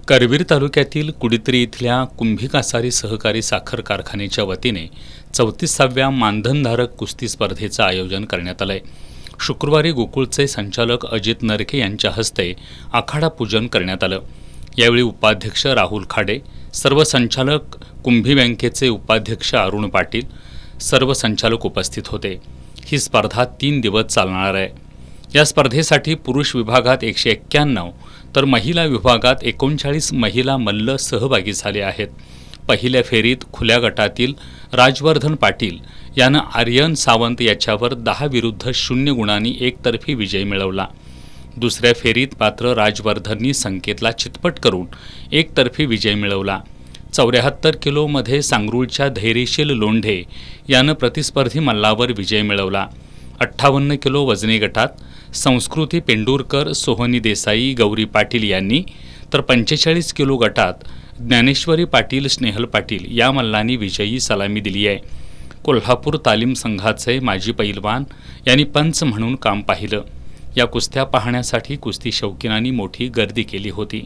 करवीर तालुक्यातील कुडित्री इथल्या कुंभी कासारी सहकारी साखर कारखान्याच्या वतीने 34व्या मानधनधारक कुस्ती स्पर्धेचं आयोजन करण्यात आलंय। शुक्रवारी गोकुळचे संचालक अजित नरके यांच्या हस्ते आखाडा पूजन करण्यात आलं। यावेळी उपाध्यक्ष राहुल खाडे, सर्व संचालक, कुंभी बँकेचे उपाध्यक्ष अरुण पाटील, सर्व संचालक उपस्थित होते। ही स्पर्धा 3 दिवस चालणार आहे। या स्पर्धेसाठी पुरुष विभागात 191 तर महिला विभागात 39 महिला मल्ल सहभागी झाले आहेत। पहिल्या फेरीत खुल्या गटातील राजवर्धन पाटील यानं आर्यन सावंत याच्यावर 10 विरुद्ध 0 गुणांनी एकतर्फी विजय मिळवला। दुसऱ्या फेरीत मात्र राजवर्धननी संकेतला चितपट करून एकतर्फी विजय मिळवला। 74 किलोमध्ये सांगरूळच्या धैर्यशील लोंढे यानं प्रतिस्पर्धी मल्लावर विजय मिळवला। 58 किलो वजनी गटात संस्कृती पेंडुरकर, सोहनी देसाई, गौरी पाटील यांनी, तर 45 किलो गटात ज्ञानेश्वरी पाटील, स्नेहल पाटील या मल्लांनी विजयी सलामी दिली आहे। कोल्हापूर तालीम संघाचे माजी पैलवान यांनी पंच म्हणून काम पाहिलं। या कुस्त्या पाहण्यासाठी कुस्ती शौकीनांनी मोठी गर्दी केली होती।